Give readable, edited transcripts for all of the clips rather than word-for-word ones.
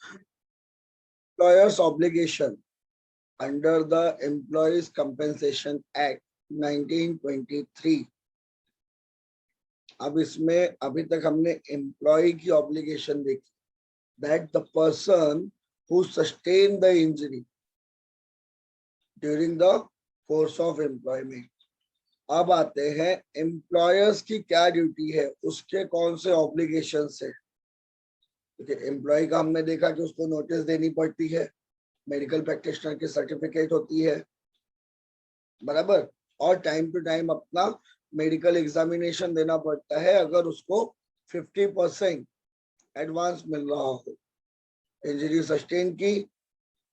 Employers obligation under the employees compensation act 1923। अब इसमें अभी तक हमने एम्प्लॉय की ऑब्लिगेशन देखी, that the person who sustain the injury during the course of employment. अब आते हैं एम्प्लॉयर्स की क्या ड्यूटी है, उसके कौन से ऑब्लिगेशन है। एम्प्लॉय का हमने देखा कि उसको नोटिस देनी पड़ती है, मेडिकल प्रैक्टिशनर की सर्टिफिकेट होती है, बराबर, और टाइम टू टाइम अपना मेडिकल एग्जामिनेशन देना पड़ता है अगर उसको 50% एडवांस मिल रहा हो। इंजरी सस्टेन की,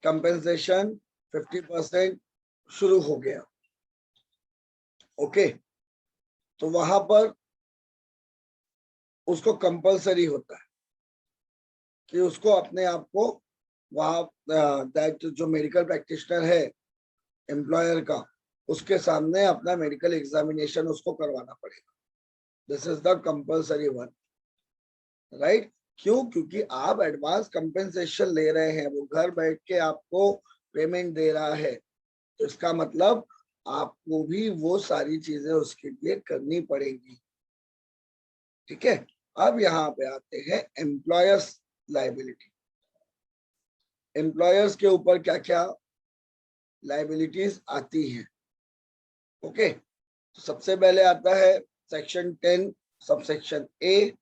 कंपेंसेशन 50% शुरू हो गया। ओके, तो वहां पर उसको कंपलसरी होता है कि उसको अपने आप को वहां दैट जो मेडिकल प्रैक्टिशनर है एम्प्लॉयर का, उसके सामने अपना मेडिकल एग्जामिनेशन उसको करवाना पड़ेगा। This is the compulsory one, right. क्यों? क्योंकि आप एडवांस कंपेंसेशन ले रहे हैं, वो घर बैठ के आपको पेमेंट दे रहा है, तो इसका मतलब आपको भी वो सारी चीजें उसके लिए करनी पड़ेंगी। ठीक है, अब यहाँ पे आते हैं एम्प्लॉयर्स लाइबिलिटी। एम्प्लॉयर्स के ऊपर क्या क्या लाइबिलिटीज आती हैं। ओके, तो सबसे पहले आता है section 10 subsection A,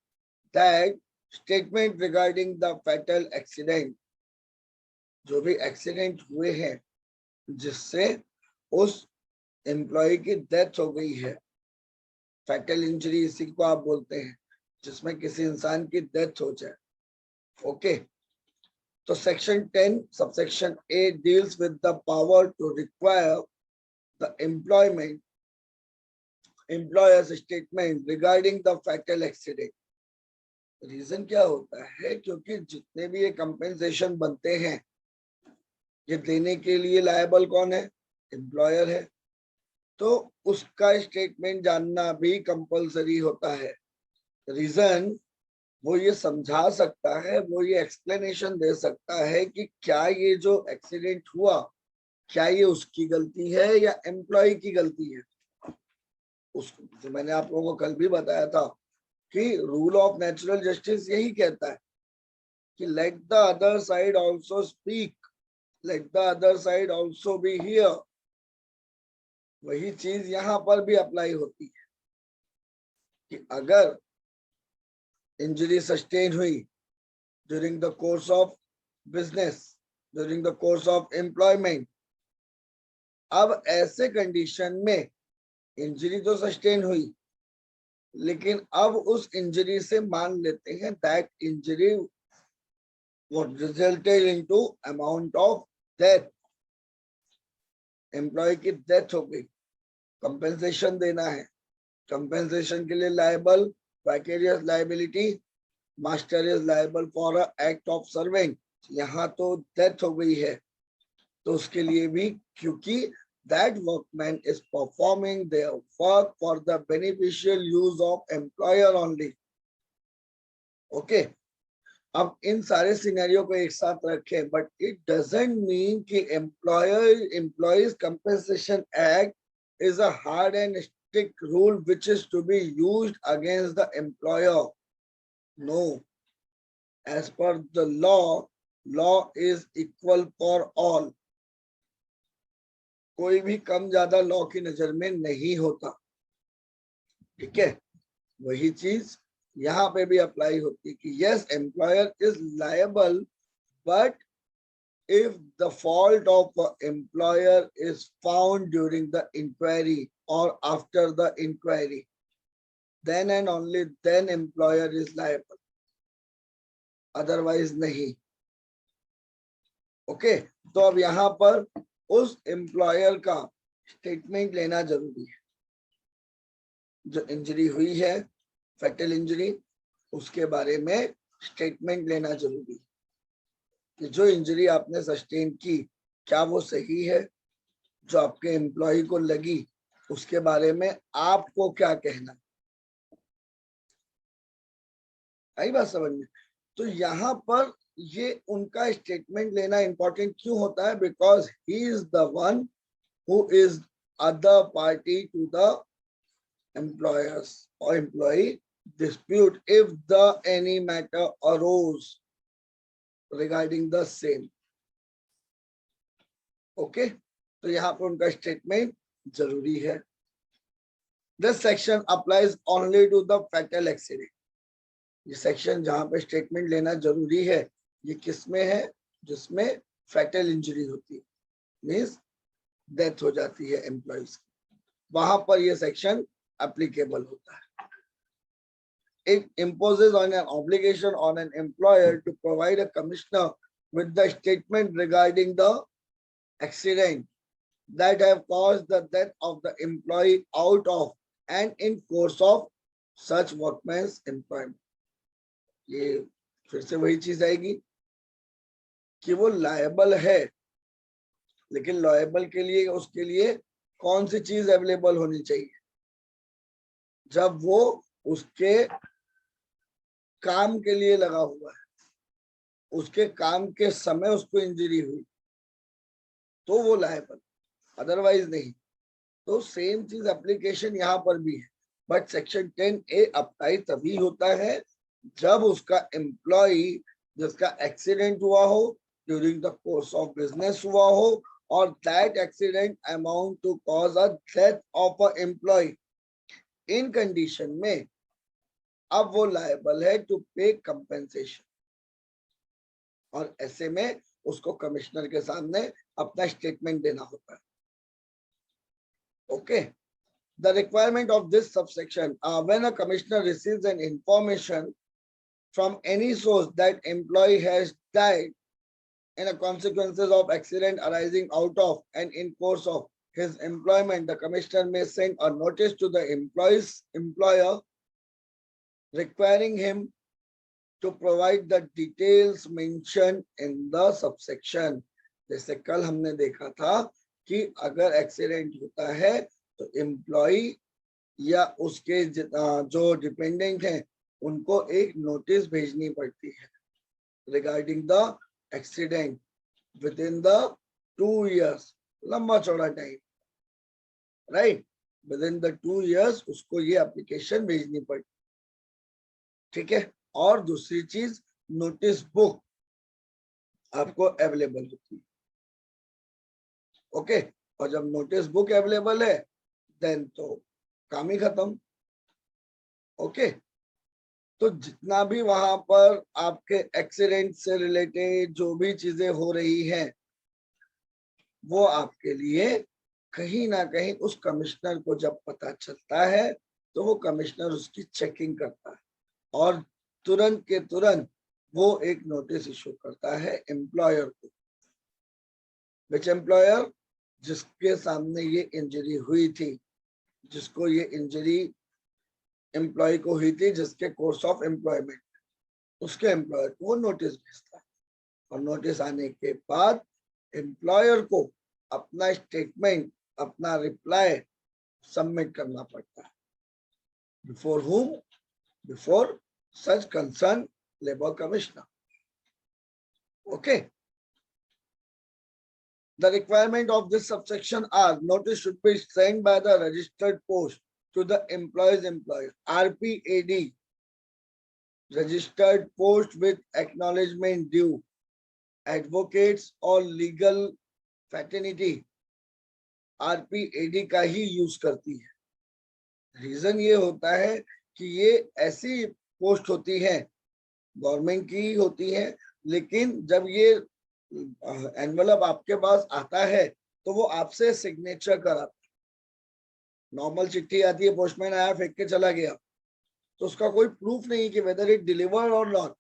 that statement regarding the fatal accident. जो भी एक्सीडेंट हुए हैं जिससे उस एम्प्लॉय की डेथ हो गई है, फैटल इंजरी इसी को आप बोलते हैं, जिसमें किसी इंसान की डेथ हो जाए। ओके, तो section 10 subsection A deals with the power to require the employer's statement regarding the fatal accident. Reason क्या होता है? क्योंकि जितने भी ये कंपेंसेशन बनते हैं, ये देने के लिए लायबल कौन है? एम्प्लॉयर है। तो उसका स्टेटमेंट जानना भी कंपलसरी होता है। रीजन, वो ये समझा सकता है, वो ये एक्सप्लेनेशन दे सकता है कि क्या ये जो एक्सीडेंट हुआ, क्या ये उसकी गलती है या एम्प्लॉय की गलती है। उसको जो मैंने आप लोगों को कल भी बताया था कि रूल ऑफ नेचुरल जस्टिस यही कहता है कि let the other side also speak, let the other side also be here. वही चीज यहाँ पर भी अप्लाई होती है कि अगर इंजरी सस्टेन हुई during the course of business, during the course of employment, अब ऐसे कंडीशन में इंजरी तो सस्टेन हुई, लेकिन अब उस इंजरी से मान लेते हैं that injury what resulted into amount of death, employee की डेथ हो गई, कंपेंसेशन देना है। कंपेंसेशन के लिए liable vicarious liability, master is liable for a act of servant. यहाँ तो डेथ हो गई है, तो उसके लिए भी, क्योंकि that workman is performing their work for the beneficial use of employer only. Okay, अब इन सारे सिनेरियो को एक साथ रखें, बट इट डजंट मीन कि employees compensation act is a hard and strict rule which is to be used against the employer. No, as per the law is equal for all. कोई भी कम ज्यादा law की नजर में नहीं होता। ठीक है, वही चीज यहाँ पे भी अप्लाई होती है कि yes, employer is liable, but if the fault of an employer is found during the inquiry or after the inquiry, then and only then employer is liable, otherwise नहीं। ओके, तो अब यहाँ पर उस एम्प्लॉयर का स्टेटमेंट लेना जरूरी है। जो इंजरी हुई है, फैटल इंजरी, उसके बारे में स्टेटमेंट लेना जरूरी है कि जो इंजरी आपने सस्टेन की, क्या वो सही है, जो आपके एम्प्लॉय को लगी उसके बारे में आपको क्या कहना। आई बात समझ में? तो यहाँ पर ये उनका स्टेटमेंट लेना इंपॉर्टेंट क्यों होता है? Because he is the one who is other party to the employers or employee dispute if the any matter arose regarding the same. Okay, तो यहाँ पर उनका स्टेटमेंट जरूरी है. This section applies only to the fatal accident. ये section जहां पे statement लेना जरूरी है, ये किसमें है? जिसमें फैटल इंजरी होती है, मीन्स डेथ हो जाती है एम्प्लॉइज की, वहां पर ये सेक्शन एप्लीकेबल होता है. It imposes on an obligation on an employer to provide a commissioner with the statement regarding the accident that have caused the death of the employee out of and in course of such workman's employment. ये फिर से वही चीज आएगी कि वो liable है, लेकिन लायबल के लिए उसके लिए कौन सी चीज अवेलेबल होनी चाहिए? जब वो उसके काम के लिए लगा हुआ है, उसके काम के समय उसको इंजरी हुई, तो वो लायबल, अदरवाइज नहीं. तो सेम चीज एप्लीकेशन यहाँ पर भी है, बट सेक्शन 10A अप्लाई तभी होता है जब उसका एम्प्लॉय जिसका एक्सीडेंट हुआ हो, during the course of business हुआ हो, और that accident amount to cause a death of a employee. इन कंडीशन में अब वो लायबल है टू पे कंपेंसेशन, और ऐसे में उसको कमिश्नर के सामने अपना स्टेटमेंट देना होता है. Okay, the requirement of this subsection when a commissioner receives an information from any source that employee has died in a consequences of accident arising out of and in course of his employment, the commissioner may send a notice to the employer requiring him to provide the details mentioned in the subsection. जैसे कल हमने देखा था कि अगर accident होता है तो एम्प्लॉय या उसके जो डिपेंडेंट हैं उनको एक नोटिस भेजनी पड़ती है regarding the accident with in the 2 years. लंबा चौड़ा time, right? With in the 2 years उसको ये एप्लीकेशन भेजनी पड़ती, ठीक है. और दूसरी चीज, नोटिस बुक आपको अवेलेबल होती है. ओके, और जब नोटिस बुक अवेलेबल है देन तो काम ही खत्म. ओके, तो जितना भी वहां पर आपके एक्सीडेंट से रिलेटेड जो भी चीजें हो रही हैं, वो आपके लिए कहीं ना कहीं उस कमिश्नर को जब पता चलता है तो वो कमिश्नर उसकी चेकिंग करता है और तुरंत के तुरंत वो एक नोटिस इशू करता है एम्प्लॉयर को. विच एम्प्लॉयर? जिसके सामने ये इंजरी हुई थी, जिसको ये इंजरी एम्प्लॉय को हुई थी, जिसके कोर्स ऑफ एम्प्लॉयमेंट, उसके एम्प्लॉयर को वो नोटिस भेजता है. और नोटिस आने के बाद एम्प्लॉयर को अपना स्टेटमेंट, अपना रिप्लाई सबमिट करना पड़ता है. Before whom? Before such concern labour commissioner. Okay, the requirement of this subsection are: notice should be sent by the registered post to the employee's employer, RPAD, registered post with acknowledgement due, advocates or legal fraternity RPAD का ही use करती है. Reason ये होता है कि ये ऐसी post होती है, गवर्नमेंट की होती है, लेकिन जब ये एनवलप आपके पास आता है तो वो आपसे सिग्नेचर कराता है. नॉर्मल चिट्ठी आती है, पोस्टमैन आया फेंक के चला गया, तो उसका कोई प्रूफ नहीं कि वेदर इट डिलीवर्ड और नॉट,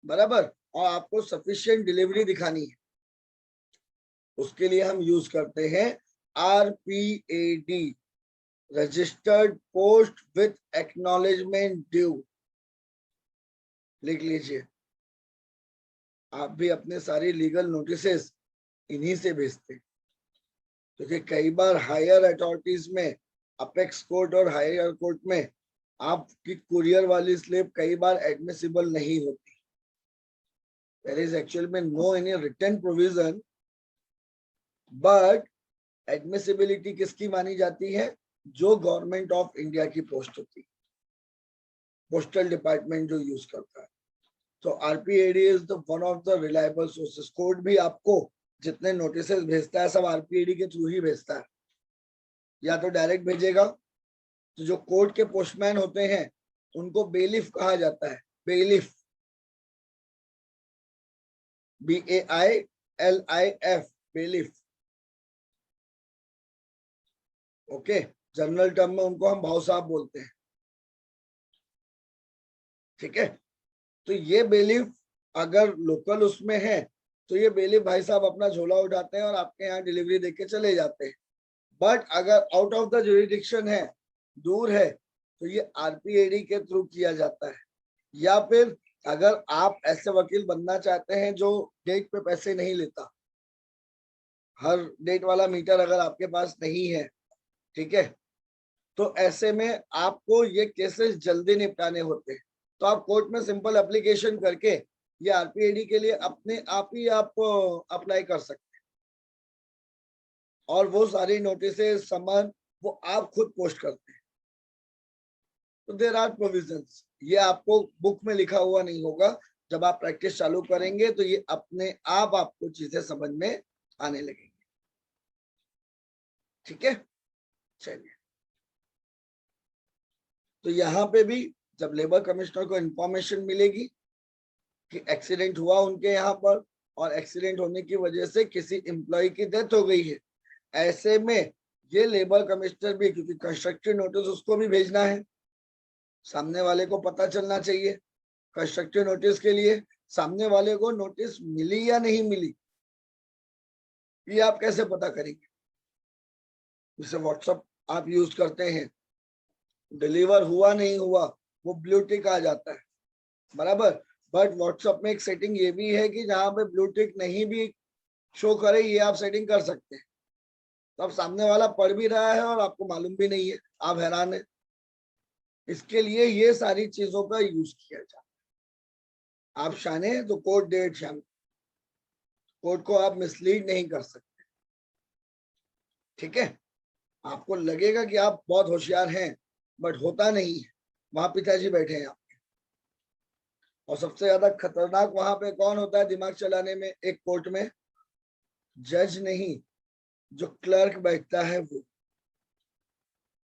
बराबर. और आपको सफिशिएंट डिलीवरी दिखानी है, उसके लिए हम यूज करते हैं RPAD, registered post with acknowledgement due. लिख लीजिए, आप भी अपने सारी लीगल नोटिसेस इन्हीं से भेजते हैं, क्योंकि कई बार हायर अथॉरिटीज में, अपेक्स कोर्ट और हायर कोर्ट में आपकी कुरियर वाली स्लिप कई बार एडमिसिबल नहीं होती. देयर इज एक्चुअल में no any written provision, but admissibility किसकी मानी जाती है? जो गवर्नमेंट ऑफ इंडिया की पोस्ट होती है, पोस्टल डिपार्टमेंट जो यूज करता है। तो RPAD is the one of the reliable sources. Court भी आपको जितने नोटिस भेजता है सब आरपीएडी के थ्रू ही भेजता है, या तो डायरेक्ट भेजेगा। तो जो कोर्ट के पोस्टमैन होते हैं उनको बेलिफ कहा जाता है, bailiff, BAILIF, bailiff. Okay, general term में उनको हम भाव साहब बोलते हैं, ठीक है। तो ये बेलिफ अगर लोकल उसमें है तो ये बेलिफ भाई साहब अपना झोला उठाते हैं और आपके यहाँ डिलीवरी देके चले जाते हैं। बट अगर आउट ऑफ द जुरिडिक्शन है, दूर है, तो ये आरपीएडी के थ्रू किया जाता है। या फिर अगर आप ऐसे वकील बनना चाहते हैं जो डेट पे पैसे नहीं लेता, हर डेट वाला मीटर अगर आपके पास नहीं है, ठीक है, तो ऐसे में आपको ये केसेस जल्दी निपटाने होते हैं। तो आप कोर्ट में सिंपल एप्लीकेशन करके ये आरपीएडी के लिए अपने आप ही आप अप्लाई कर सकते हैं, और वो सारी नोटिस समन वो आप खुद पोस्ट करते हैं। तो देयर आर प्रोविजंस, ये आपको बुक में लिखा हुआ नहीं होगा। जब आप प्रैक्टिस चालू करेंगे तो ये अपने आप आपको चीजें समझ में आने लगेंगी, ठीक है। चलिए, तो यहाँ पे भी जब लेबर कमिश्नर को इंफॉर्मेशन मिलेगी कि एक्सीडेंट हुआ उनके यहाँ पर, और एक्सीडेंट होने की वजह से किसी एम्प्लॉय की डेथ हो गई है, ऐसे में ये लेबर कमिश्नर भी, क्योंकि कंस्ट्रक्टिव नोटिस उसको भी भेजना है, सामने वाले को पता चलना चाहिए। कंस्ट्रक्टिव नोटिस के लिए सामने वाले को नोटिस मिली या नहीं मिली, ये आप कैसे पता करेंगे? जैसे व्हाट्सएप आप यूज करते हैं, डिलीवर हुआ नहीं हुआ वो ब्लू टिक आ जाता है, बराबर। बट व्हाट्सएप में एक सेटिंग ये भी है कि जहां पे ब्लू टिक नहीं भी शो करे, ये आप सेटिंग कर सकते हैं। तो अब सामने वाला पढ़ भी रहा है और आपको मालूम भी नहीं है, आप हैरान है। इसके लिए ये सारी चीजों का यूज किया जाता है। आप शाने तो कोर्ट डेट शान, कोर्ट को आप मिसलीड नहीं कर सकते, ठीक है। आपको लगेगा कि आप बहुत होशियार हैं, बट होता नहीं है। वहां पिताजी बैठे हैं आपके, और सबसे ज्यादा खतरनाक वहां पे कौन होता है दिमाग चलाने में एक कोर्ट में? जज नहीं, जो क्लर्क बैठता है वो।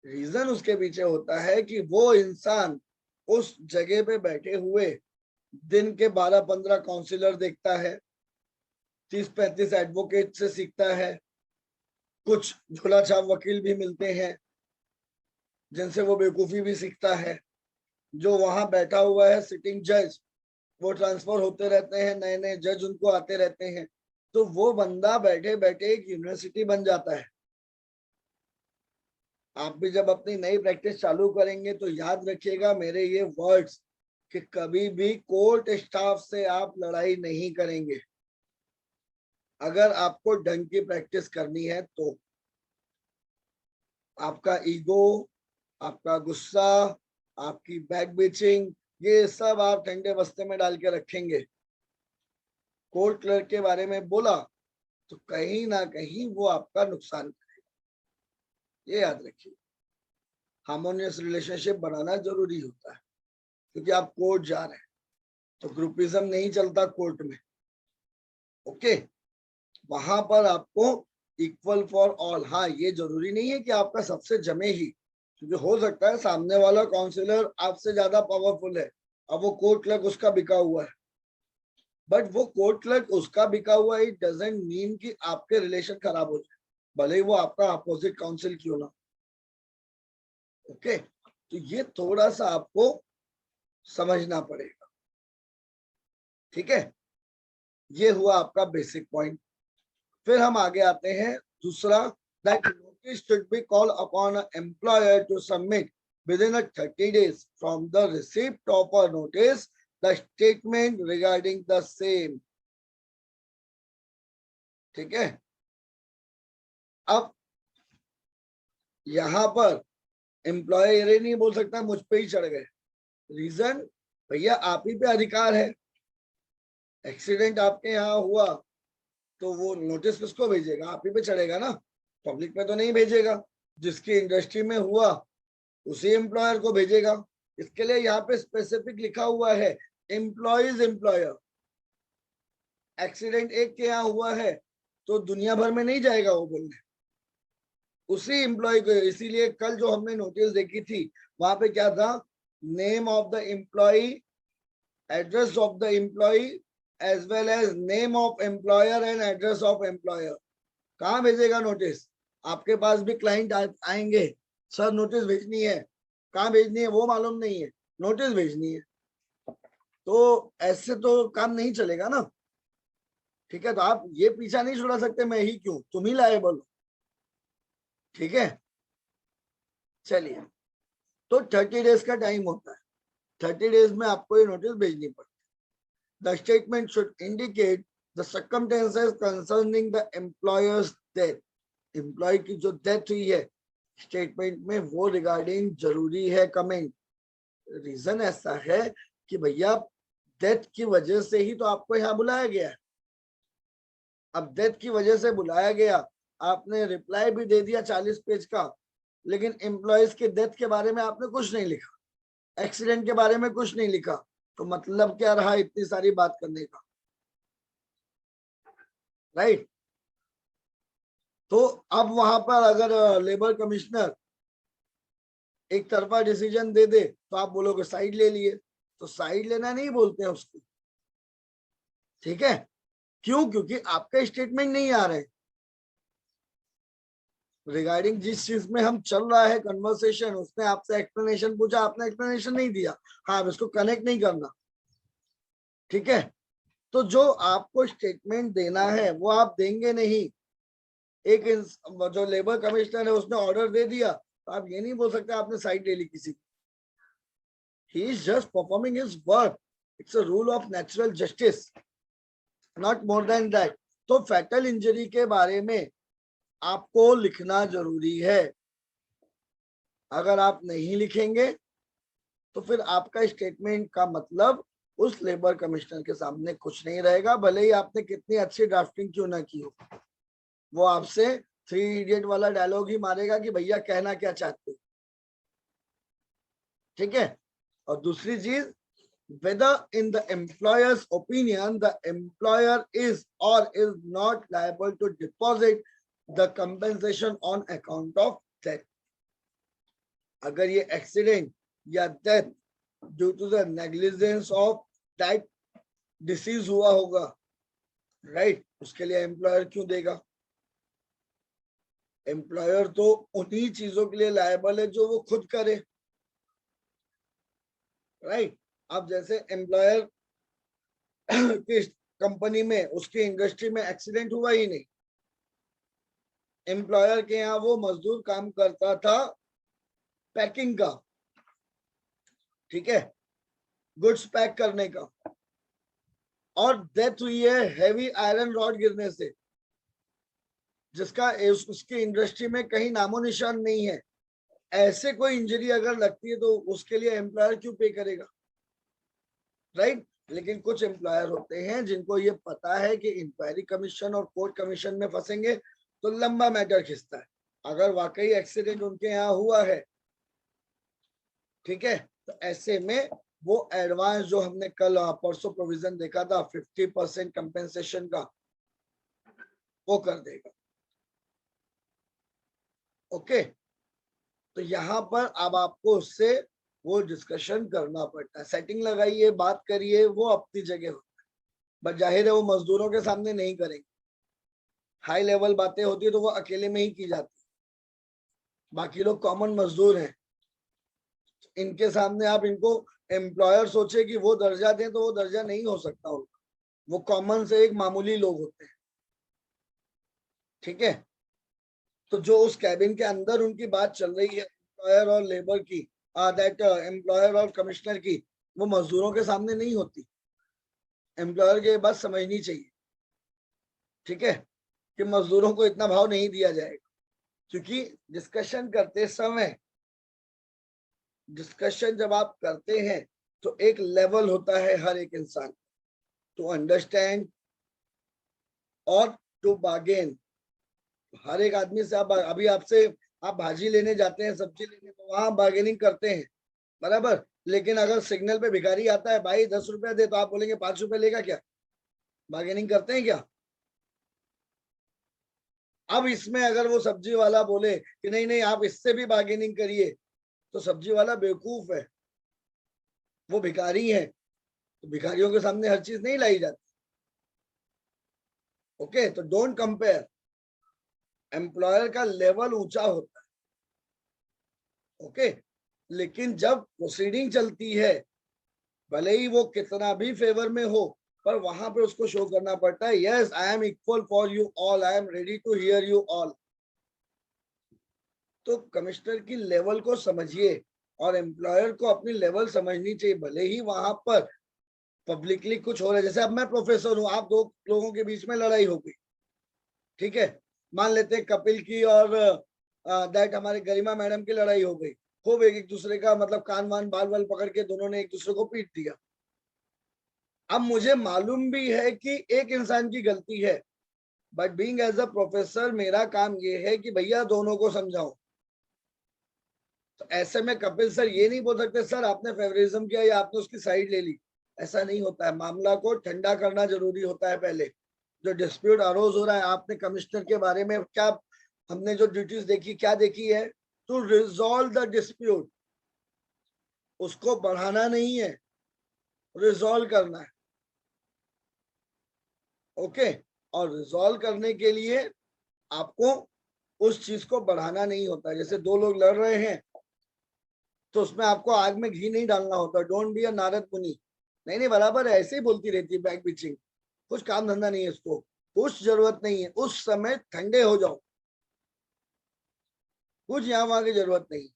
रीजन उसके पीछे होता है कि वो इंसान उस जगह पे बैठे हुए दिन के 12-15 काउंसिलर देखता है, 30-35 एडवोकेट से सीखता है, कुछ झोला छाप वकील भी मिलते हैं जिनसे वो बेवकूफी भी सीखता है। जो वहां बैठा हुआ है सिटिंग जज, वो ट्रांसफर होते रहते हैं, नए नए जज उनको आते रहते हैं। तो वो बंदा बैठे बैठे एक यूनिवर्सिटी बन जाता है। आप भी जब अपनी नई प्रैक्टिस चालू करेंगे तो याद रखिएगा मेरे ये वर्ड्स, कि कभी भी कोर्ट स्टाफ से आप लड़ाई नहीं करेंगे। अगर आपको ढंग की प्रैक्टिस करनी है तो आपका ईगो, आपका गुस्सा, आपकी बैक बीचिंग, ये सब आप ठंडे बस्ते में डाल के रखेंगे। कोर्ट क्लर्क के बारे में बोला तो कहीं ना कहीं वो आपका नुकसान करेगा, ये याद रखिए। हार्मोनियस रिलेशनशिप बनाना जरूरी होता है, क्योंकि आप कोर्ट जा रहे हैं तो ग्रुपिज्म नहीं चलता कोर्ट में, ओके। वहां पर आपको इक्वल फॉर ऑल। हाँ, ये जरूरी नहीं है कि आपका सबसे जमे ही, क्योंकि हो सकता है सामने वाला काउंसिलर आपसे ज्यादा पावरफुल है, अब वो कोर्ट क्लर्क उसका बिका हुआ है। बट वो कोर्ट क्लर्क उसका बिका हुआ, इट डजंट मीन कि आपके रिलेशन खराब हो जाए, भले ही वो आपका अपोजिट काउंसिल क्यों ना, ओके। तो ये थोड़ा सा आपको समझना पड़ेगा, ठीक है। ये हुआ आपका बेसिक पॉइंट। फिर हम आगे आते हैं दूसरा, that notice should be called upon an employer to submit within a 30 days from the receipt of a notice the statement regarding the same, ठीक है। अब यहां पर एम्प्लॉयर ये नहीं बोल सकता मुझ पे ही चढ़ गए। रीजन, भैया आप ही पे अधिकार है, एक्सीडेंट आपके यहाँ हुआ तो वो नोटिस किसको भेजेगा? आप ही पे चढ़ेगा ना, पब्लिक में तो नहीं भेजेगा। जिसकी इंडस्ट्री में हुआ उसी एम्प्लॉयर को भेजेगा। इसके लिए यहाँ पे स्पेसिफिक लिखा हुआ है एम्प्लॉयज एम्प्लॉयर। एक्सीडेंट एक के यहाँ हुआ है तो दुनिया भर में नहीं जाएगा वो बोलने, उसी एम्प्लॉय को। इसीलिए कल जो हमने नोटिस देखी थी वहां पे क्या था? Name of the employee, address of the employee, as well as name of employer and address of employer. कहाँ भेजेगा नोटिस? आपके पास भी क्लाइंट आएंगे, सर नोटिस भेजनी है, कहाँ भेजनी है वो मालूम नहीं है, नोटिस भेजनी है। तो ऐसे तो काम नहीं चलेगा ना। ठीक है, तो आप ये पीछा नहीं छुड़ा सकते, मैं ही क्यों, तुम ही लाए बोलो। ठीक है, चलिए। तो 30 डेज का टाइम होता है, 30 डेज में आपको ये नोटिस भेजनी पड़ती है। The statement should indicate the circumstances concerning the employer's death. Employee की जो डेथ हुई है स्टेटमेंट में वो रिगार्डिंग जरूरी है कमेंट। रीजन ऐसा है कि भैया डेथ की वजह से ही तो आपको यहाँ बुलाया गया है। अब डेथ की वजह से बुलाया गया, आपने रिप्लाई भी दे दिया 40 पेज का, लेकिन एम्प्लॉयज के डेथ के बारे में आपने कुछ नहीं लिखा, एक्सीडेंट के बारे में कुछ नहीं लिखा, तो मतलब क्या रहा इतनी सारी बात करने का? राइट। तो अब वहां पर अगर लेबर कमिश्नर एक तरफा डिसीजन दे दे तो आप बोलोगे साइड ले लिए, तो साइड लेना नहीं बोलते हैं उसको। ठीक है, क्यों? क्योंकि आपका स्टेटमेंट नहीं आ रहे रिगार्डिंग जिस चीज में हम चल रहा है कन्वर्सेशन। उसने आपसे एक्सप्लेनेशन पूछा, आपने एक्सप्लेनेशन नहीं दिया, हाँ इसको कनेक्ट नहीं करना। ठीक है, तो जो आपको स्टेटमेंट देना है वो आप देंगे नहीं। एक जो लेबर कमिश्नर है उसने ऑर्डर दे दिया तो आप ये नहीं बोल सकते आपने साइड ले ली किसी। He is just performing his work, it's a rule of natural justice, not more than that. तो फैटल इंजरी के बारे में आपको लिखना जरूरी है। अगर आप नहीं लिखेंगे तो फिर आपका स्टेटमेंट का मतलब उस लेबर कमिश्नर के सामने कुछ नहीं रहेगा, भले ही आपने कितनी अच्छी ड्राफ्टिंग क्यों ना की हो। वो आपसे 3 इडियट वाला डायलॉग ही मारेगा कि भैया कहना क्या चाहते हो। ठीक है, और दूसरी चीज, whether in the employer's opinion the employer is or is not liable to deposit the compensation on account of death। अगर ये एक्सीडेंट या death due to the negligence of that disease हुआ होगा, राइट, उसके लिए एम्प्लॉयर क्यों देगा? Employer तो उन्हीं चीजों के लिए लायबल है जो वो खुद करे। राइट, अब जैसे एम्प्लॉयर की कंपनी में उसकी इंडस्ट्री में एक्सीडेंट हुआ ही नहीं, एम्प्लॉयर के यहाँ वो मजदूर काम करता था पैकिंग का, ठीक है, गुड्स पैक करने का, और डेथ हुई है हैवी आयरन रॉड गिरने से, जिसका उसकी इंडस्ट्री में कहीं नामो निशान नहीं है। ऐसे कोई इंजरी अगर लगती है तो उसके लिए एम्प्लॉयर क्यों पे करेगा? राइट। लेकिन कुछ एम्प्लॉयर होते हैं जिनको ये पता है कि इंक्वायरी कमीशन और कोर्ट कमीशन में फंसेंगे तो लंबा मैटर खिंचता है। अगर वाकई एक्सीडेंट उनके यहाँ हुआ है, ठीक है, तो ऐसे में वो एडवांस जो हमने कल परसों प्रोविजन देखा था 50% कंपेंसेशन का, वो कर देगा। ओके, तो यहाँ पर अब आपको उससे वो डिस्कशन करना पड़ता है, सेटिंग लगाइए, बात करिए, वो अपनी जगह होता है, बट जाहिर है वो मजदूरों के सामने नहीं करेंगे। हाई लेवल बातें होती है तो वो अकेले में ही की जाती है, बाकी लोग कॉमन मजदूर हैं, इनके सामने आप इनको एम्प्लॉयर सोचे कि वो दर्जा दें तो वो दर्जा नहीं हो सकता उनका, वो कॉमन से एक मामूली लोग होते हैं। ठीक है, तो जो उस कैबिन के अंदर उनकी बात चल रही है एम्प्लॉयर और लेबर की, दैट एम्प्लॉयर और कमिश्नर की, वो मजदूरों के सामने नहीं होती। एम्प्लॉयर की बात समझनी चाहिए, ठीक है, कि मजदूरों को इतना भाव नहीं दिया जाएगा, क्योंकि डिस्कशन करते समय, डिस्कशन जब आप करते हैं तो एक लेवल होता है हर एक इंसान, टू अंडरस्टैंड और टू बार्गेन। हर एक आदमी से आप अभी आपसे आप भाजी लेने जाते हैं, सब्जी लेने, तो वहां बार्गेनिंग करते हैं, बराबर। लेकिन अगर सिग्नल पे भिखारी आता है, भाई 10 रुपया दे, तो आप बोलेंगे 5 रुपया लेगा क्या? बार्गेनिंग करते हैं क्या? अब इसमें अगर वो सब्जी वाला बोले कि नहीं नहीं आप इससे भी बार्गेनिंग करिए, तो सब्जी वाला बेवकूफ है, वो भिखारी है, तो भिखारियों के सामने हर चीज नहीं लाई जाती। ओके, तो डोंट कंपेयर। एम्प्लॉयर का लेवल ऊंचा होता है, ओके। लेकिन जब प्रोसीडिंग चलती है, भले ही वो कितना भी फेवर में हो, पर वहां पे उसको शो करना पड़ता है, yes I am equal for you all, I am ready to hear you all. तो कमिश्नर की लेवल को समझिए, और एम्प्लॉयर को अपनी लेवल समझनी चाहिए। भले ही वहां पर पब्लिकली कुछ हो रहा है, जैसे अब मैं प्रोफेसर हूं, आप दो लोगों के बीच में लड़ाई हो गई, ठीक है, मान लेते हैं कपिल की और दैट हमारे गरिमा मैडम की लड़ाई हो गई, खूब एक दूसरे का मतलब कान वान बाल वाल पकड़ के दोनों ने एक दूसरे को पीट दिया। अब मुझे मालूम भी है कि एक इंसान की गलती है, but being as a professor मेरा काम ये है कि भैया दोनों को समझाओ। तो ऐसे में कपिल सर ये नहीं बोल सकते सर आपने फेवरिज्म किया या आपने उसकी साइड ले ली। ऐसा नहीं होता है, मामला को ठंडा करना जरूरी होता है। पहले जो डिस्प्यूट अरोज हो रहा है, आपने कमिश्नर के बारे में क्या, हमने जो ड्यूटीज देखी क्या देखी है, टू रिजॉल्व द डिस्प्यूट, उसको बढ़ाना नहीं है, रिजॉल्व करना है, ओके। और रिजॉल्व करने के लिए आपको उस चीज को बढ़ाना नहीं होता। जैसे दो लोग लड़ रहे हैं, तो उसमें आपको आग में घी नहीं डालना होता, डोंट बी अ नारद मुनि। नहीं नहीं बराबर है, ऐसे ही बोलती रहती है बैक बिचिंग, कुछ काम धंधा नहीं है इसको, कुछ जरूरत नहीं है, उस समय ठंडे हो जाओ, कुछ यहाँ वहां की जरूरत नहीं।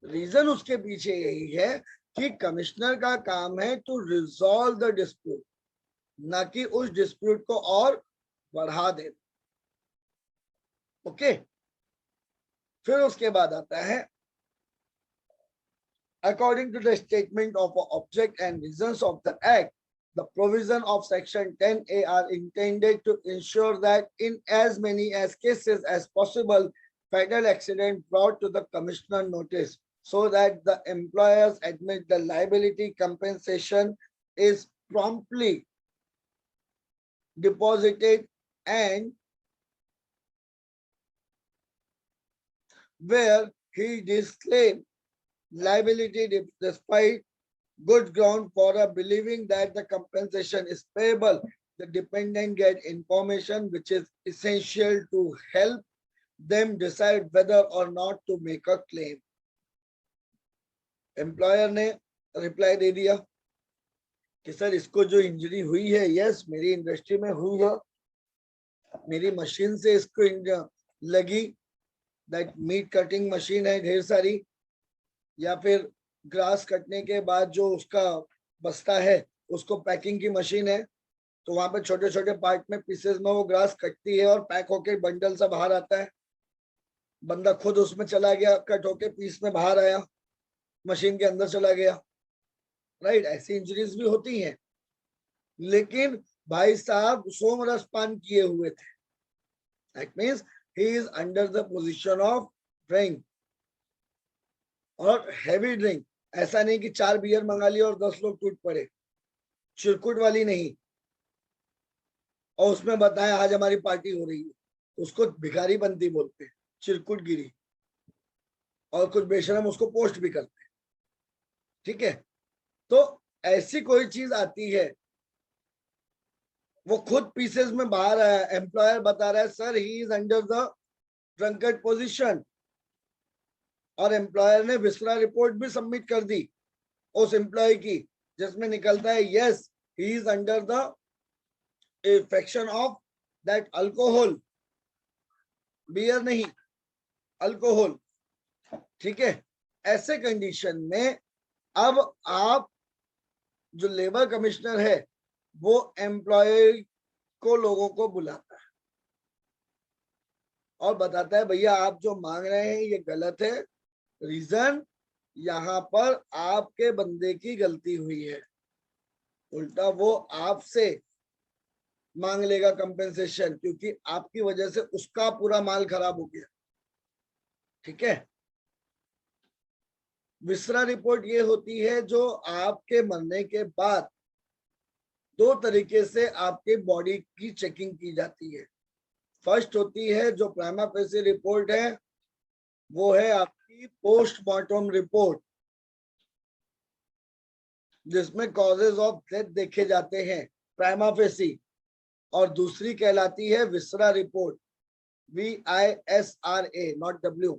रीजन उसके पीछे यही है कि कमिश्नर का काम है टू रिजॉल्व द डिस्प्यूट, ना कि उस डिस्प्यूट को और बढ़ा दे, ओके। फिर उसके बाद आता है according to the statement of object and reasons of the act, the provision of section 10A are intended to ensure that in as many as cases as possible, fatal accident brought to the commissioner notice so that the employers admit the liability compensation is promptly deposited, and where he disclaimed liability despite good ground for believing that the compensation is payable, the dependent get information which is essential to help them decide whether or not to make a claim. Employer ने reply दे दिया कि sir इसको जो injury हुई है, yes मेरी industry में हुई है, मेरी मशीन से इसको लगी, दैट मीट कटिंग मशीन है ढेर सारी, या फिर ग्रास कटने के बाद जो उसका बस्ता है उसको पैकिंग की मशीन है, तो वहां पे छोटे छोटे पार्ट में पीसेस में वो ग्रास कटती है और पैक होके बंडल सा बाहर आता है, बंदा खुद उसमें चला गया, कट होके पीस में बाहर आया, मशीन के अंदर चला गया, राइट। ऐसी इंजरीज भी होती हैं, लेकिन भाई साहब सोमरस पान किए हुए थे, that means he is under the position of drink, और हैवी ड्रिंक। ऐसा नहीं कि 4 बियर मंगा लिया और 10 लोग टूट पड़े, चिरकुट वाली नहीं, और उसमें बताया आज हमारी पार्टी हो रही है, उसको भिखारी बनती बोलते हैं, चिरकुट गिरी, और कुछ बेशरम उसको पोस्ट भी करते हैं, ठीक है। तो ऐसी कोई चीज आती है, वो खुद पीसेस में बाहर आया, एम्प्लॉयर बता रहा है sir he is under the drunkard position, और एम्प्लॉयर ने विस्रा रिपोर्ट भी सबमिट कर दी उस एम्प्लॉय की, जिसमें निकलता है yes he is under the affection of that alcohol, beer नहीं, अल्कोहल, ठीक है। ऐसे कंडीशन में अब आप जो लेबर कमिश्नर है वो एम्प्लॉय को लोगों को बुलाता है और बताता है भैया आप जो मांग रहे हैं ये गलत है, रीजन यहाँ पर आपके बंदे की गलती हुई है, उल्टा वो आपसे मांग लेगा कंपेंसेशन, क्योंकि आपकी वजह से उसका पूरा माल खराब हो गया। ठीक है। विसरा रिपोर्ट ये होती है जो आपके मरने के बाद दो तरीके से आपके बॉडी की चेकिंग की जाती है। फर्स्ट होती है जो प्राइमा फेसी रिपोर्ट है, वो है आपकी पोस्टमार्टम रिपोर्ट, जिसमें कॉजेज ऑफ डेथ देखे जाते हैं प्राइमा फेसी। और दूसरी कहलाती है viscera report, VISRA, not W,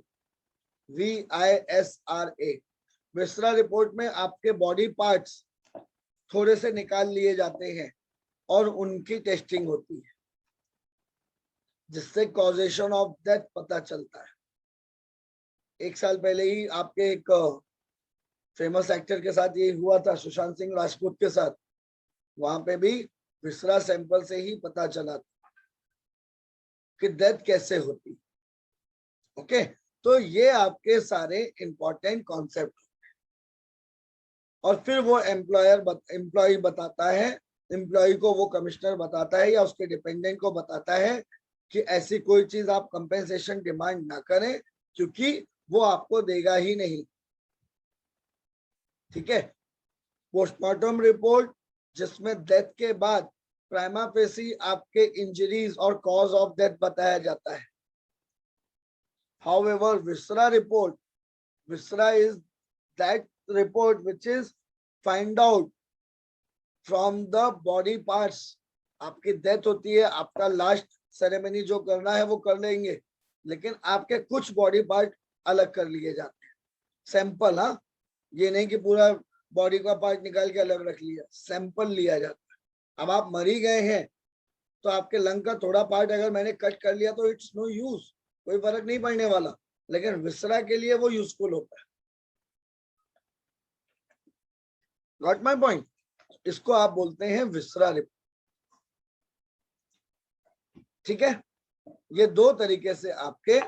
VISRA। Viscera report में आपके बॉडी पार्ट्स थोड़े से निकाल लिए जाते हैं और उनकी टेस्टिंग होती है, जिससे कॉजेशन ऑफ डेथ पता चलता है। एक साल पहले ही आपके एक फेमस एक्टर के साथ ये हुआ था, सुशांत सिंह राजपूत के साथ। वहां पे भी विसरा सैंपल से ही पता चला था कि डेथ कैसे होती। ओके, तो ये आपके सारे इंपॉर्टेंट कॉन्सेप्ट। और फिर वो एम्प्लॉय बताता है, एम्प्लॉय को वो कमिश्नर बताता है या उसके डिपेंडेंट को बताता है कि ऐसी कोई चीज आप कंपेंसेशन डिमांड ना करें, क्योंकि वो आपको देगा ही नहीं। ठीक है। पोस्टमार्टम रिपोर्ट, जिसमें डेथ के बाद प्राइमा फेसी आपके इंजरीज और कॉज ऑफ डेथ बताया जाता है। However viscera report, viscera is that report which is find out from the body parts। आपकी डेथ होती है, आपका लास्ट सेरेमनी जो करना है वो कर लेंगे, लेकिन आपके कुछ बॉडी पार्ट अलग कर लिए जाते हैं, सैंपल। हाँ, ये नहीं कि पूरा बॉडी का पार्ट निकाल के अलग रख लिया, सैंपल लिया जाता है। अब आप मर ही गए हैं तो आपके लंग का थोड़ा पार्ट अगर मैंने कट कर लिया तो इट्स नो यूज, कोई फर्क नहीं पड़ने वाला, लेकिन विसरा के लिए वो यूजफुल होता है। Got my point? इसको आप बोलते हैं विसरा रिपोर्ट। ठीक है, ये दो तरीके से आपके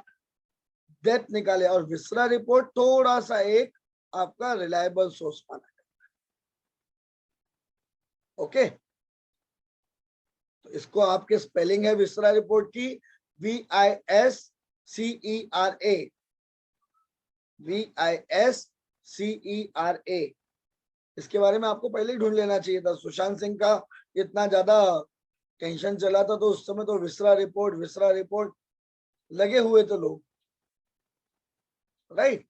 डेथ निकाले, और विसरा रिपोर्ट थोड़ा सा एक आपका रिलायबल सोर्स माना जाता है। ओके, तो इसको आपके स्पेलिंग है विसरा रिपोर्ट की, VISCERA, VISCERA। इसके बारे में आपको पहले ही ढूंढ लेना चाहिए था। सुशांत सिंह का इतना ज्यादा टेंशन चला था तो उस समय तो विसरा रिपोर्ट लगे हुए थे लोग, राइट।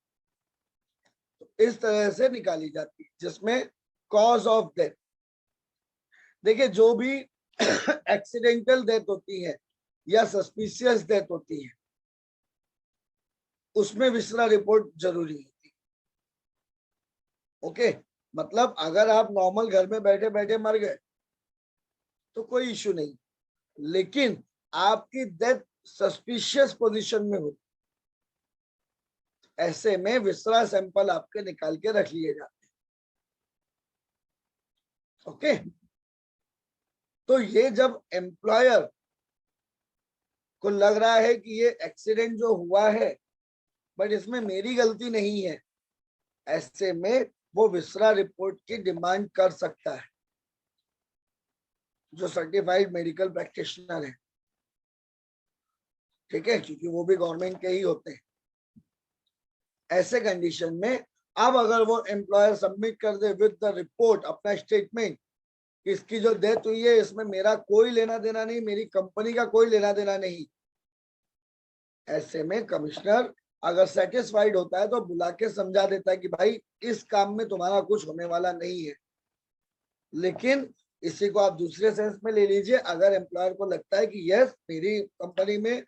तो इस तरह से निकाली जाती है, जिसमें कॉज ऑफ डेथ, देखिए जो भी एक्सीडेंटल डेथ होती है या सस्पिशियस डेथ होती है, उसमें विसरा रिपोर्ट जरूरी होती है। ओके, मतलब अगर आप नॉर्मल घर में बैठे बैठे मर गए तो कोई इश्यू नहीं, लेकिन आपकी डेथ सस्पिशियस पोजीशन में हो, ऐसे में विसरा सैंपल आपके निकाल के रख लिए जाते हैं। ओके, तो ये जब एम्प्लॉयर को लग रहा है कि ये एक्सीडेंट जो हुआ है बट इसमें मेरी गलती नहीं है, ऐसे में वो विसरा रिपोर्ट की डिमांड कर सकता है, जो सर्टिफाइड मेडिकल प्रैक्टिशनर है। ठीक है, क्योंकि वो भी गवर्नमेंट के ही होते हैं। ऐसे कंडीशन में अब अगर वो एम्प्लॉयर सबमिट कर दे विद द रिपोर्ट अपना स्टेटमेंट, इसकी जो डेथ हुई है इसमें मेरा कोई लेना देना नहीं, मेरी कंपनी का कोई लेना देना नहीं, ऐसे में कमिश्नर अगर सेटिस्फाइड होता है तो बुला के समझा देता है कि भाई इस काम में तुम्हारा कुछ होने वाला नहीं है। लेकिन इसी को आप दूसरे सेंस में ले लीजिए, अगर एम्प्लॉयर को लगता है कि यस मेरी कंपनी में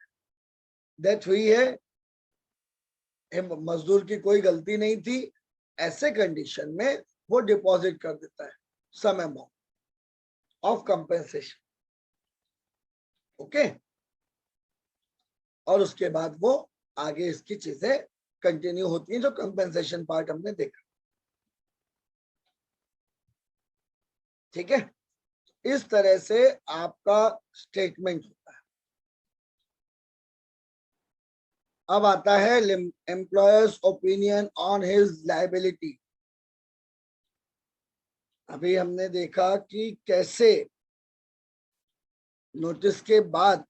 डेथ हुई है, मजदूर की कोई गलती नहीं थी, ऐसे कंडीशन में वो डिपॉजिट कर देता है some amount of compensation. Okay, और उसके बाद वो आगे इसकी चीजें कंटिन्यू होती हैं, जो कंपेंसेशन पार्ट हमने देखा। ठीक है, इस तरह से आपका स्टेटमेंट होता है। अब आता है employers opinion on his liability. अभी हमने देखा कि कैसे नोटिस के बाद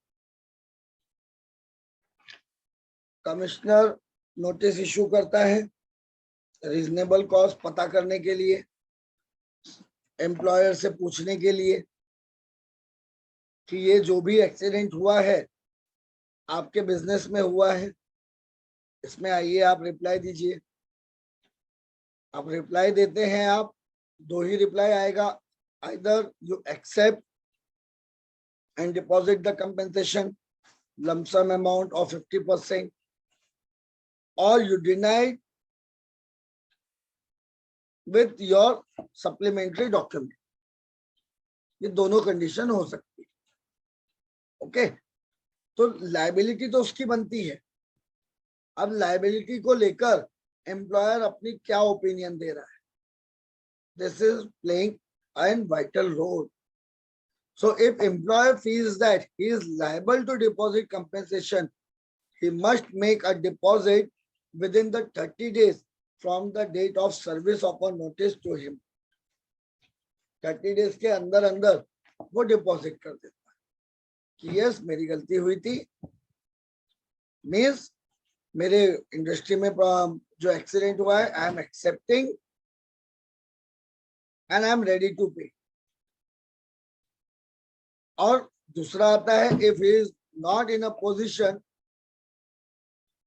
कमिश्नर नोटिस इशू करता है रीजनेबल कॉस्ट पता करने के लिए, एम्प्लॉयर से पूछने के लिए कि ये जो भी एक्सीडेंट हुआ है आपके बिजनेस में हुआ है, इसमें आइए आप रिप्लाई दीजिए। आप रिप्लाई देते हैं, आप दो ही रिप्लाई आएगा, either you accept and deposit the compensation lump sum amount of 50% or you deny with your supplementary document। ये दोनों कंडीशन हो सकती है। ओके, तो लायबिलिटी तो उसकी बनती है। अब लायबिलिटी को लेकर एम्प्लॉयर अपनी क्या ओपिनियन दे रहा है, this is playing an vital role. So if employer feels that he is liable to deposit compensation, he must make a deposit within the 30 days from the date of service of a notice to him। 30 days के अंदर अंदर वो deposit कर देता है कि yes मेरी गलती हुई थी, मीन्स मेरे इंडस्ट्री में जो एक्सीडेंट हुआ है I am accepting and I am ready to pay. और दूसरा आता है if he is not in a position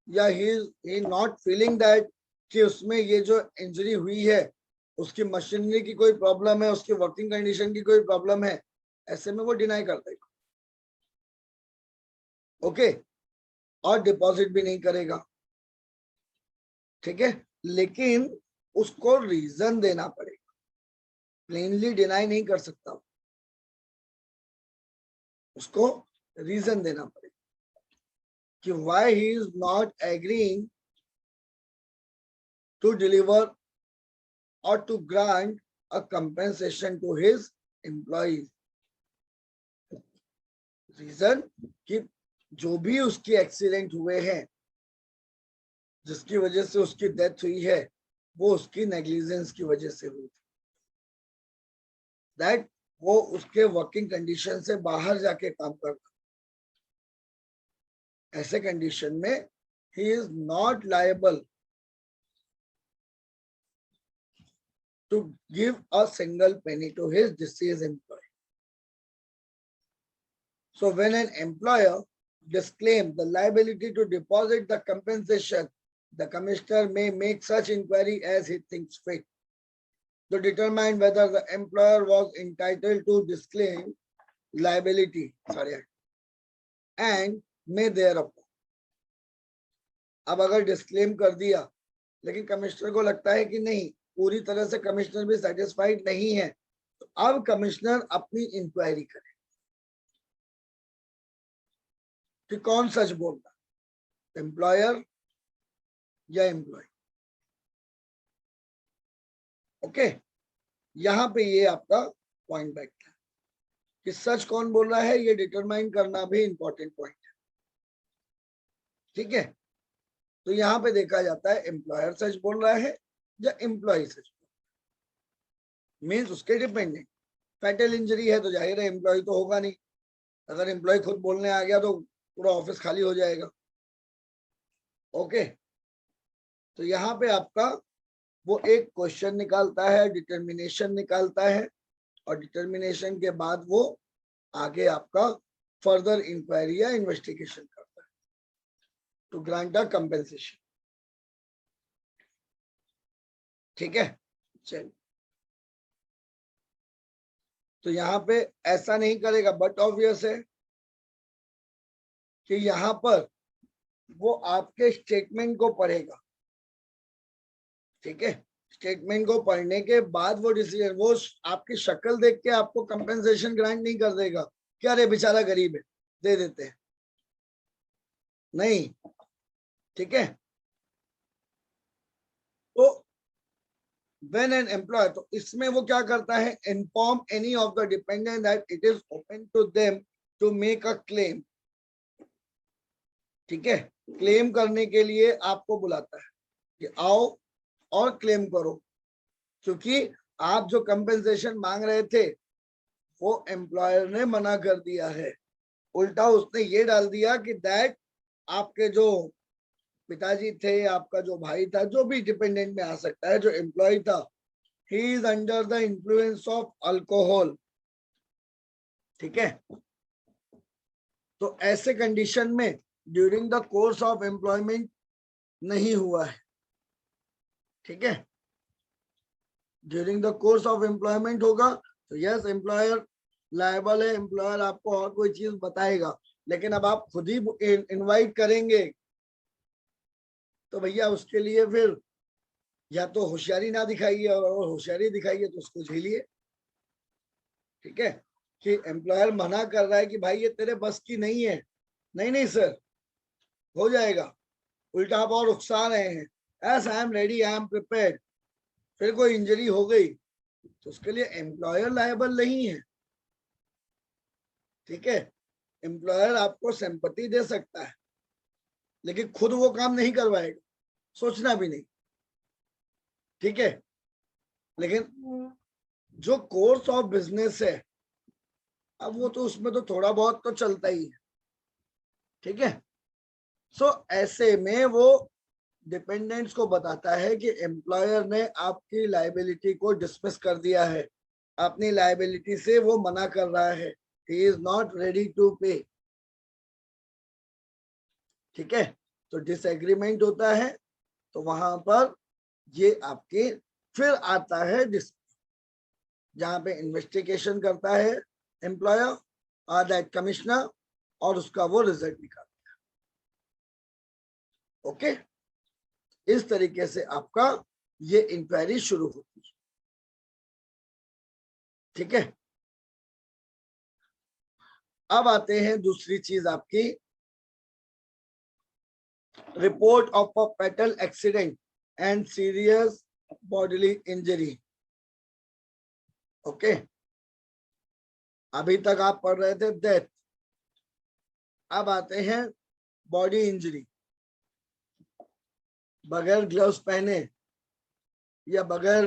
या ही नॉट फीलिंग दैट कि उसमें ये जो इंजरी हुई है उसकी मशीनरी की कोई प्रॉब्लम है, उसकी वर्किंग कंडीशन की कोई प्रॉब्लम है, ऐसे में वो डिनाई कर देगा। ओके, और डिपॉजिट भी नहीं करेगा। ठीक है, लेकिन उसको रीजन देना पड़ेगा, प्लेनली डिनाई नहीं कर सकता, उसको रीजन देना पड़ेगा कि why he is not agreeing to deliver or to grant a compensation to his employees। Reason कि जो भी उसकी एक्सीडेंट हुए हैं जिसकी वजह से उसकी डेथ हुई है वो उसकी नेग्लिजेंस की वजह से हुई थी, दैट वो उसके वर्किंग कंडीशन से बाहर जाके काम करता। ऐसे कंडीशन में ही is not liable to give a single penny to his deceased employee। So when an employer disclaims the liability to deposit the compensation, the commissioner may make such inquiry as he thinks fit to determine whether the employer was entitled to disclaim liability and may thereupon। अब अगर disclaim कर दिया लेकिन commissioner को लगता है कि नहीं, पूरी तरह से कमिश्नर भी सेटिस्फाइड नहीं है, तो अब कमिश्नर अपनी इंक्वायरी करे कि कौन सच बोल रहा, एम्प्लॉयर या एम्प्लॉय। ओके, यहां पे ये आपका पॉइंट बैक था कि सच कौन बोल रहा है, ये डिटरमाइन करना भी इंपॉर्टेंट पॉइंट है। ठीक है, तो यहां पे देखा जाता है एम्प्लॉयर सच बोल रहा है या एम्प्लॉय सच, मीन्स उसके डिपेंडेंट। फैटल इंजरी है तो जाहिर है एम्प्लॉय तो होगा नहीं, अगर एम्प्लॉय खुद बोलने आ गया तो पूरा ऑफिस खाली हो जाएगा। ओके, तो यहाँ पे आपका वो एक क्वेश्चन निकालता है, डिटर्मिनेशन निकालता है, और डिटर्मिनेशन के बाद वो आगे आपका फर्दर इंक्वायरी या इन्वेस्टिगेशन करता है टू ग्रांट अ कंपेंसेशन। ठीक है, चलिए, तो यहाँ पे ऐसा नहीं करेगा, बट ऑब्वियस है कि यहाँ पर वो आपके स्टेटमेंट को पढ़ेगा। ठीक है, स्टेटमेंट को पढ़ने के बाद वो डिसीजन, वो आपकी शक्ल देख के आपको कंपेंसेशन ग्रांट नहीं कर देगा कि अरे बेचारा गरीब है दे देते हैं, नहीं। ठीक है, तो when an employer, तो इसमें वो क्या करता है, inform any of the dependent that it is open to them to make a claim। ठीक है, क्लेम करने के लिए आपको बुलाता है कि आओ और क्लेम करो, क्योंकि आप जो कंपेंसेशन मांग रहे थे वो एम्प्लॉयर ने मना कर दिया है, उल्टा उसने ये डाल दिया कि दैट आपके जो पिताजी थे, आपका जो भाई था, जो भी डिपेंडेंट में आ सकता है, जो एम्प्लॉय था, ही is under the influence of alcohol. ठीक है, तो ऐसे कंडीशन में during the course of employment नहीं हुआ है। ठीक है, during the course of employment होगा तो यस एम्प्लॉयर लायबल है, एम्प्लॉयर आपको और कोई चीज बताएगा। लेकिन अब आप खुद ही इनवाइट करेंगे तो भैया उसके लिए फिर या तो होशियारी ना दिखाइए, और होशियारी दिखाइए तो उसको झेलिए। ठीक है, कि एम्प्लॉयर मना कर रहा है कि भाई ये तेरे बस की नहीं है, नहीं नहीं सर हो जाएगा, उल्टा आप और उकसा रहे हैं, S I am ready, I am prepared, फिर कोई इंजरी हो गई तो उसके लिए एम्प्लॉयर लायबल नहीं है। ठीक है, एम्प्लॉयर आपको सिंपैथी दे सकता है लेकिन खुद वो काम नहीं करवाएगा, सोचना भी नहीं। ठीक है, लेकिन जो कोर्स ऑफ बिजनेस है अब वो तो उसमें तो थोड़ा बहुत तो चलता ही है। ठीक है, सो ऐसे में वो डिपेंडेंट्स को बताता है कि एम्प्लॉयर ने आपकी लायबिलिटी को डिसमिस कर दिया है, अपनी लायबिलिटी से वो मना कर रहा है, he is not ready to pay. ठीक है, तो डिसएग्रीमेंट होता है तो वहां पर ये आपके फिर आता है जहां पे इन्वेस्टिगेशन करता है एम्प्लॉयर और दैट कमिश्नर और उसका वो रिजल्ट निकालता है। ओके, इस तरीके से आपका ये इंक्वायरी शुरू होती है। ठीक है, अब आते हैं दूसरी चीज आपकी, report of a fatal accident and serious bodily injury. Okay, अभी तक आप पढ़ रहे थे डेथ, अब आते हैं बॉडी इंजरी। बगैर ग्लव्स पहने या बगैर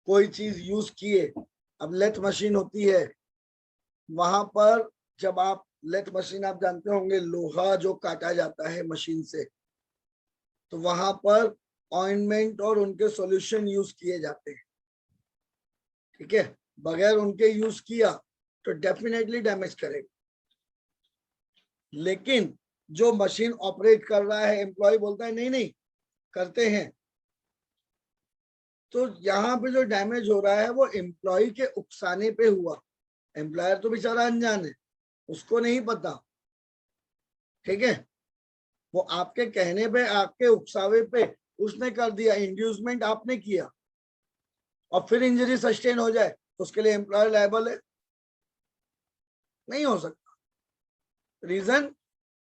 कोई चीज यूज किए, अब लेथ मशीन होती है, वहां पर जब आप लेथ मशीन आप जानते होंगे, लोहा जो काटा जाता है मशीन से, तो वहां पर ऑइंटमेंट और उनके सॉल्यूशन यूज किए जाते हैं। ठीक है, बगैर उनके यूज किया तो डेफिनेटली डैमेज करेगा। लेकिन जो मशीन ऑपरेट कर रहा है, एम्प्लॉय बोलता है नहीं नहीं करते हैं, तो यहाँ पे जो डैमेज हो रहा है वो एम्प्लॉय के उकसाने पे हुआ। एम्प्लॉयर तो बेचारा अनजान है, उसको नहीं पता। ठीक है, वो आपके कहने पे, आपके उकसावे पे उसने कर दिया, इंड्यूसमेंट आपने किया, और फिर इंजरी सस्टेन हो जाए तो उसके लिए एम्प्लॉयर लायबल है? नहीं हो सकता। रीजन,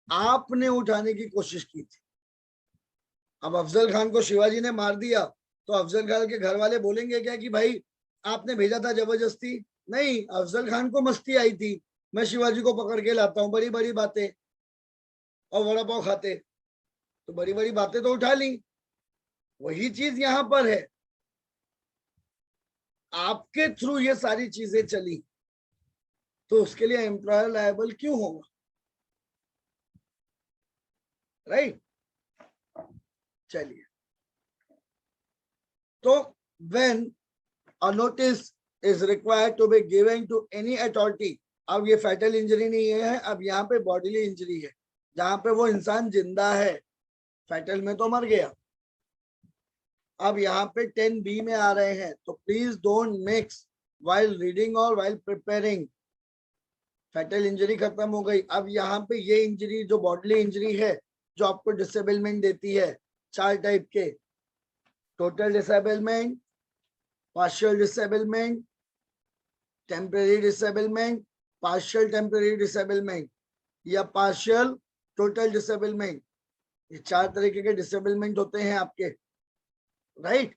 आपने उठाने की कोशिश की थी। अब अफजल खान को शिवाजी ने मार दिया तो अफजल खान के घर वाले बोलेंगे क्या कि भाई आपने भेजा था जबरदस्ती? नहीं, अफजल खान को मस्ती आई थी, मैं शिवाजी को पकड़ के लाता हूँ, बड़ी बड़ी बातें, और वड़ा पाव खाते, तो बड़ी बड़ी बातें तो उठा ली। वही चीज यहां पर है, आपके थ्रू ये सारी चीजें चली तो उसके लिए एम्प्लॉयर लायबल क्यों होगा? राइट, चलिए, तो when a notice is required to be given to any authority, अब ये फैटल इंजरी नहीं है, अब यहाँ पे बॉडीली इंजरी है, जहां पे वो इंसान जिंदा है, फैटल में तो मर गया। अब यहाँ पे 10B में आ रहे हैं, तो please don't mix while reading और while प्रिपेयरिंग। फैटल इंजरी खत्म हो गई, अब यहाँ पे ये इंजरी जो बॉडीली इंजरी है जो आपको डिसेबलमेंट देती है, 4 टाइप के, total disablement, partial disablement, temporary disablement, partial temporary disablement या पार्शियल टोटल डिसेबलमेंट। ये 4 तरीके के डिसेबलमेंट होते हैं आपके, राइट।